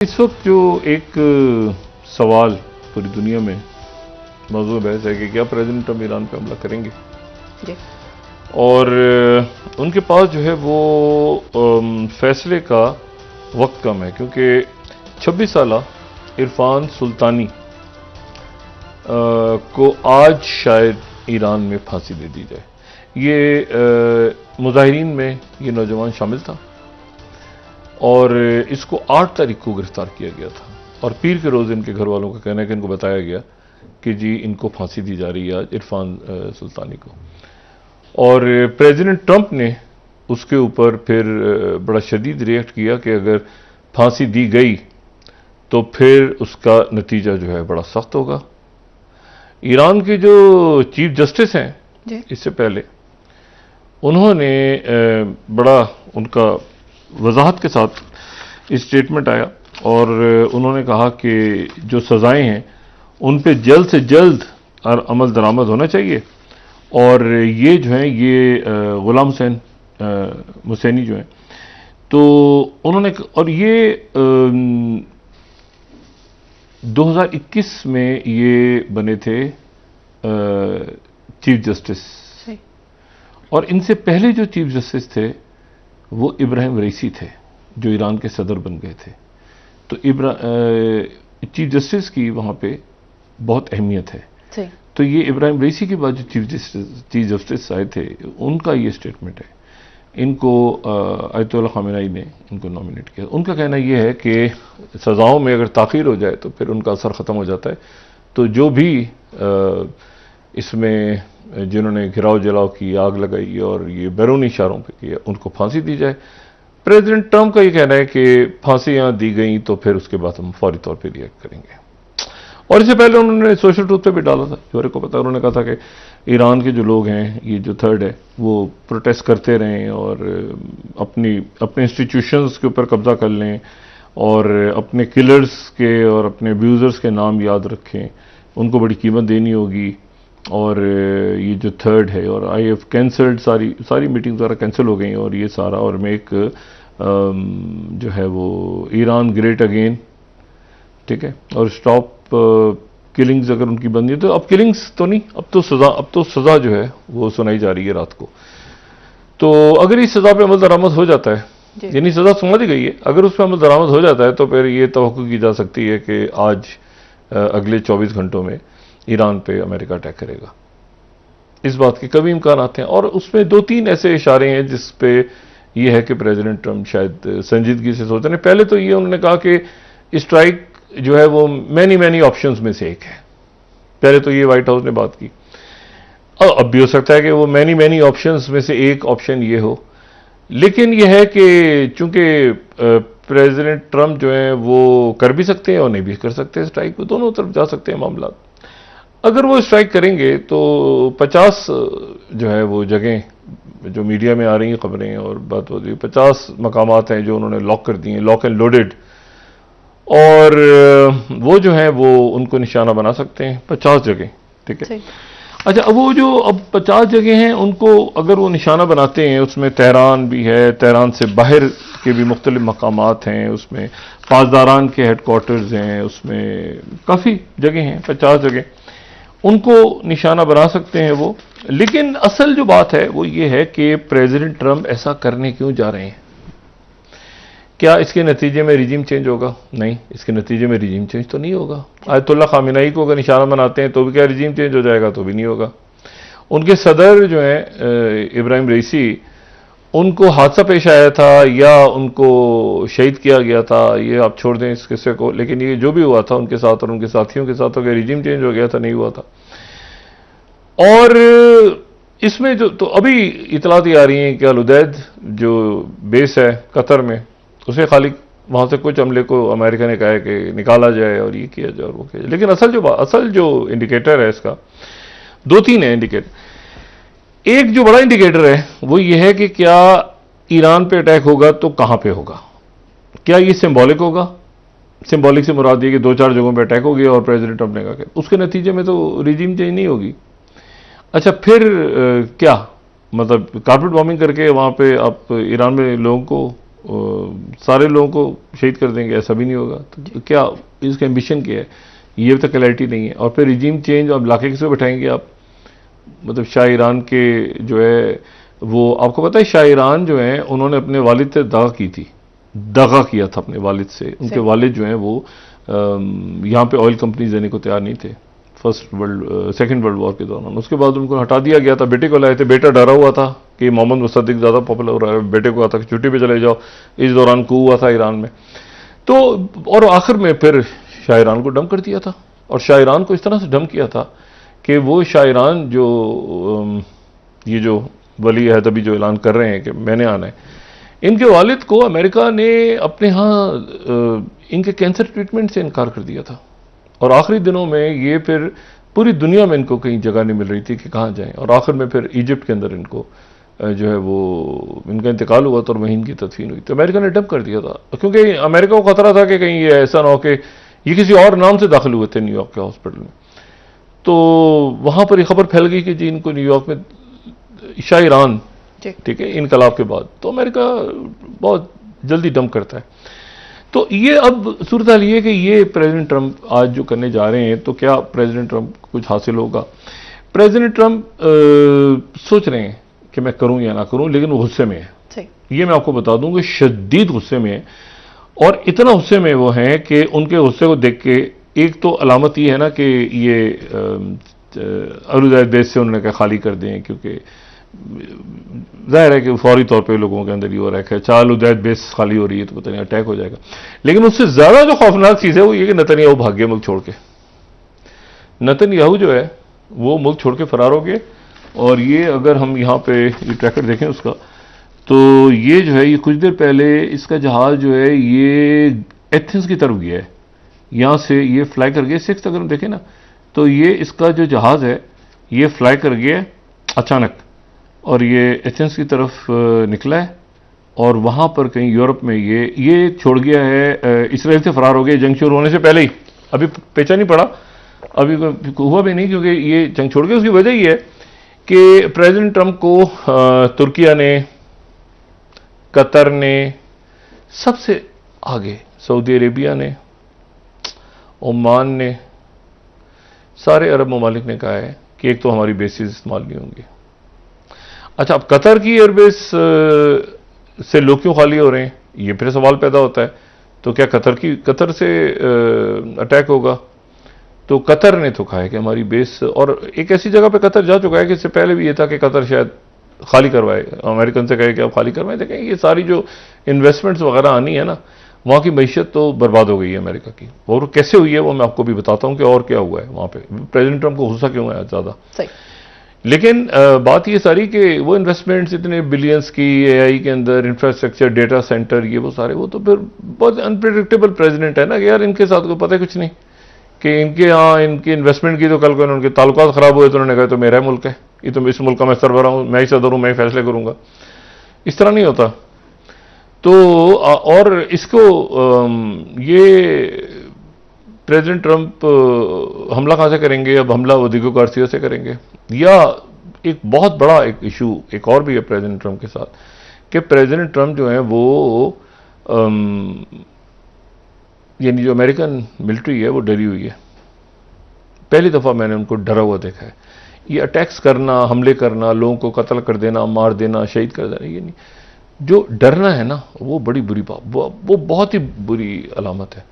इस वक्त जो एक सवाल पूरी दुनिया में मौजूद बहस है कि क्या प्रेसिडेंट ट्रंप ईरान पे हमला करेंगे जी। और उनके पास जो है वो फैसले का वक्त कम है क्योंकि 26 साल इरफान सुल्तानी को आज शायद ईरान में फांसी दे दी जाए। ये मुजाहिरीन में ये नौजवान शामिल था और इसको 8 तारीख को गिरफ्तार किया गया था और पीर के रोज़ इनके घर वालों का कहना है कि इनको बताया गया कि जी इनको फांसी दी जा रही है आज इरफान सुल्तानी को। और प्रेसिडेंट ट्रंप ने उसके ऊपर फिर बड़ा शदीद रिएक्ट किया कि अगर फांसी दी गई तो फिर उसका नतीजा जो है बड़ा सख्त होगा। ईरान के जो चीफ जस्टिस हैं इससे पहले उन्होंने बड़ा उनका वजाहत के साथ स्टेटमेंट आया और उन्होंने कहा कि जो सज़ाएं हैं उन पे जल्द से जल्द अमल दरामद होना चाहिए और ये जो है ये गुलाम हुसैन मुसैनी जो हैं तो उन्होंने और ये 2021 में ये बने थे चीफ जस्टिस और इनसे पहले जो चीफ जस्टिस थे वो इब्राहिम रईसी थे जो ईरान के सदर बन गए थे। तो चीफ जस्टिस की वहाँ पे बहुत अहमियत है। तो ये इब्राहिम रईसी के बाद जो चीफ जस्टिस आए थे उनका ये स्टेटमेंट है। इनको आयतुल्लाह खामेनी ने इनको नॉमिनेट किया। उनका कहना यह है कि सज़ाओं में अगर ताख़ीर हो जाए तो फिर उनका असर ख़त्म हो जाता है। तो जो भी इसमें जिन्होंने घिराव जलाव की, आग लगाई और ये बैरूनी इशारों पे किया उनको फांसी दी जाए। प्रेसिडेंट ट्रंप का ये कहना है कि फांसियां दी गई तो फिर उसके बाद हम फौरी तौर पे रिएक्ट करेंगे। और इससे पहले उन्होंने सोशल ट्रूथ पे भी डाला था, जो को पता, उन्होंने कहा था कि ईरान के जो लोग हैं, ये जो थर्ड है, वो प्रोटेस्ट करते रहें और अपने इंस्टीट्यूशंस के ऊपर कब्जा कर लें और अपने किलर्स के और अपने अब्यूज़र्स के नाम याद रखें, उनको बड़ी कीमत देनी होगी। और ये जो थर्ड है और आई हैव कैंसल्ड सारी मीटिंग्स वगैरह कैंसिल हो गई और ये सारा और मेक जो है वो ईरान ग्रेट अगेन, ठीक है, और स्टॉप किलिंग्स अगर उनकी बंद नहीं तो अब किलिंग्स तो नहीं, अब तो सज़ा जो है वो सुनाई जा रही है रात को। तो अगर इस सज़ा पे अमल दरामद हो जाता है, यानी सज़ा सुना दी गई है, अगर उस पर अमल दरामद हो जाता है तो फिर ये तवक्को की जा सकती है कि आज अगले 24 घंटों में ईरान पे अमेरिका अटैक करेगा। इस बात के कभी इम्कान आते हैं और उसमें 2-3 ऐसे इशारे हैं जिस पे यह है कि प्रेसिडेंट ट्रंप शायद संजीदगी से सोच रहे हैं। पहले तो ये उन्होंने कहा कि स्ट्राइक जो है वो मैनी ऑप्शंस में से एक है। पहले तो ये व्हाइट हाउस ने बात की। अब भी हो सकता है कि वो मैनी ऑप्शंस में से एक ऑप्शन ये हो, लेकिन यह है कि चूंकि प्रेसिडेंट ट्रंप जो है वो कर भी सकते हैं और नहीं भी कर सकते स्ट्राइक, वो दोनों तरफ जा सकते हैं मामला। अगर वो स्ट्राइक करेंगे तो 50 जो है वो जगह जो मीडिया में आ रही हैं खबरें और बात हो रही है, 50 मकामात हैं जो उन्होंने लॉक कर दिए हैं, लॉक एंड लोडेड, और वो जो है वो उनको निशाना बना सकते हैं 50 जगह, ठीक है। अच्छा, अब वो जो 50 जगह हैं उनको अगर वो निशाना बनाते हैं, उसमें तेहरान भी है, तेहरान से बाहर के भी मुख्तलिफ मकामात हैं, उसमें पासदारान के हेडक्वार्टर्स हैं, उसमें काफ़ी जगह हैं, 50 जगह उनको निशाना बना सकते हैं वो। लेकिन असल जो बात है वो ये है कि प्रेसिडेंट ट्रंप ऐसा करने क्यों जा रहे हैं? क्या इसके नतीजे में रिजीम चेंज होगा? नहीं, इसके नतीजे में रिजीम चेंज तो नहीं होगा। आयतुल्लाह खामेनी को अगर निशाना बनाते हैं तो भी क्या रिजीम चेंज हो जाएगा? तो भी नहीं होगा। उनके सदर जो हैं इब्राहिम रईसी, उनको हादसा पेश आया था या उनको शहीद किया गया था, ये आप छोड़ दें इस किस्से को, लेकिन ये जो भी हुआ था उनके साथ और उनके साथियों के साथ, अगर रिजीम चेंज हो गया था, नहीं हुआ था। और इसमें जो तो अभी इतलात आ रही हैं कि अल-उदैद जो बेस है कतर में, उसे खाली वहां से कुछ अमले को अमेरिका ने कहा है कि निकाला जाए और ये किया जाए और वो किया जाए। लेकिन असल जो इंडिकेटर है इसका 2-3 है इंडिकेटर। एक जो बड़ा इंडिकेटर है वो ये है कि क्या ईरान पे अटैक होगा तो कहां पे होगा? क्या ये सिंबॉलिक होगा? सिंबॉलिक से मुराद ये कि 2-4 जगहों पे अटैक हो गया और प्रेसिडेंट ट्रंप ने कहा कि उसके नतीजे में तो रिजीम चेंज नहीं होगी। अच्छा, फिर क्या मतलब कारपेट बॉम्बिंग करके वहां पे आप ईरान में लोगों को सारे लोगों को शहीद कर देंगे, ऐसा भी नहीं होगा। तो क्या इसका एम्बिशन क्या है, ये तो क्लैरिटी नहीं है। और फिर रिजीम चेंज अब लाके किसको बैठाएंगे आप, मतलब शाह ईरान के जो है वो, आपको पता है शाह ईरान जो है उन्होंने अपने वालिद से दगा की थी, दगा किया था अपने वालिद से। उनके वालिद जो हैं वो यहाँ पे ऑयल कंपनीज देने को तैयार नहीं थे सेकेंड वर्ल्ड वॉर के दौरान। उसके बाद उनको हटा दिया गया था, बेटे को लाए थे, बेटा डरा हुआ था कि मोहम्मद मुसद्दिक ज़्यादा पॉपुलर हो रहा है, बेटे को आता कि छुट्टी पे चले जाओ। इस दौरान कू हुआ था ईरान में, तो और आखिर में फिर शाह ईरान को डम कर दिया था। और शाह ईरान को इस तरह से डम किया था कि वो शाह ईरान जो ये जो वली अहद अभी जो ऐलान कर रहे हैं कि मैंने आना है, इनके वालिद को अमेरिका ने अपने यहाँ इनके कैंसर ट्रीटमेंट से इनकार कर दिया था। और आखिरी दिनों में ये फिर पूरी दुनिया में इनको कहीं जगह नहीं मिल रही थी कि कहाँ जाएं, और आखिर में फिर इजिप्ट के अंदर इनको जो है वो इनका इंतकाल हुआ था और वहीं इनकी तदफीन हुई। तो अमेरिका ने डंप कर दिया था, क्योंकि अमेरिका को खतरा था कि कहीं ये ऐसा ना हो कि ये किसी और नाम से दाखिल हुए थे न्यूयॉर्क के हॉस्पिटल में। तो वहाँ पर ये खबर फैल गई कि जी इनको न्यूयॉर्क में शाह ईरान, ठीक है, इनकलाब के बाद। तो अमेरिका बहुत जल्दी डंप करता है। तो ये अब सूरत हाल ये कि ये प्रेसिडेंट ट्रंप आज जो करने जा रहे हैं, तो क्या प्रेसिडेंट ट्रंप को कुछ हासिल होगा? प्रेसिडेंट ट्रंप सोच रहे हैं कि मैं करूं या ना करूं, लेकिन वो गुस्से में है। ये मैं आपको बता दूं कि शदीद गुस्से में है, और इतना गुस्से में वो हैं कि उनके गुस्से को देख के एक तो अलामत ये है ना कि ये अरुदैद बेस से उन्होंने कहा खाली कर दें, क्योंकि जाहिर है कि फौरी तौर पे लोगों के अंदर ये हो रहा है चाल उदैद बेस खाली हो रही है तो पता नहीं अटैक हो जाएगा। लेकिन उससे ज्यादा जो खौफनाक चीज है वो ये कि नेतन्याहू भाग गया मुल्क छोड़ के। नेतन्याहू जो है वो मुल्क छोड़ के फरार हो गए। और ये अगर हम यहाँ पे ये ट्रैकर देखें उसका, तो ये जो है ये कुछ देर पहले इसका जहाज जो है ये एथेंस की तरफ गया है, यहाँ से ये फ्लाई कर गया 6 अगर हम देखें ना, तो ये इसका जो जहाज है ये फ्लाई कर गया अचानक, और ये एथेंस की तरफ निकला है, और वहां पर कहीं यूरोप में ये छोड़ गया है, इसराइल से फरार हो गया जंग शुरू होने से पहले ही। अभी पेचा नहीं पड़ा, अभी हुआ भी नहीं, क्योंकि ये जंग छोड़ गया। उसकी वजह ये है कि प्रेसिडेंट ट्रंप को तुर्किया ने, कतर ने, सबसे आगे सऊदी अरेबिया ने, ओमान ने, सारे अरब ममालिक ने कहा है कि एक तो हमारी बेसिस इस्तेमाल नहीं होंगी। अच्छा, अब कतर की एयरबेस से लोग क्यों खाली हो रहे हैं, ये फिर सवाल पैदा होता है। तो क्या कतर से अटैक होगा? तो कतर ने तो कहा है कि हमारी बेस, और एक ऐसी जगह पे कतर जा चुका है कि इससे पहले भी ये था कि कतर शायद खाली करवाए, अमेरिकन से कहे कि आप खाली करवाएं। देखें ये सारी जो इन्वेस्टमेंट्स वगैरह आनी है ना, वहाँ की मैशियत तो बर्बाद हो गई है अमेरिका की। और कैसे हुई है वो मैं आपको भी बताता हूँ कि और क्या हुआ है वहाँ पे, प्रेसिडेंट ट्रंप को गुस्सा क्यों है ज़्यादा। लेकिन बात ये सारी कि वो इन्वेस्टमेंट्स इतने बिलियंस की एआई के अंदर, इंफ्रास्ट्रक्चर, डेटा सेंटर, ये वो सारे, वो तो फिर बहुत अनप्रेडिक्टेबल प्रेसिडेंट है ना कि यार इनके साथ को पता है कुछ नहीं कि इनके यहाँ इनकी इन्वेस्टमेंट की तो कल को उनके ताल्लुकात खराब हुए तो उन्होंने कहा तो मेरा मुल्क है, ये तो इस मुल्क का मैं सरबरा हूँ, मैं ही सदर हूँ, मैं ही फैसले करूंगा। इस तरह नहीं होता। तो और इसको ये प्रेसिडेंट ट्रंप हमला कहां से करेंगे? अब हमला ओदिगो गार्सिया से करेंगे, या एक बहुत बड़ा एक इशू एक और भी है प्रेसिडेंट ट्रंप के साथ कि प्रेसिडेंट ट्रंप जो है वो यानी जो अमेरिकन मिलिट्री है वो डरी हुई है। पहली दफा मैंने उनको डरा हुआ देखा है। ये अटैक्स करना, हमले करना, लोगों को कत्ल कर देना, मार देना, शहीद कर देना, ये नहीं, जो डरना है ना वो बड़ी बुरी बात, वो बहुत ही बुरी अलामत है।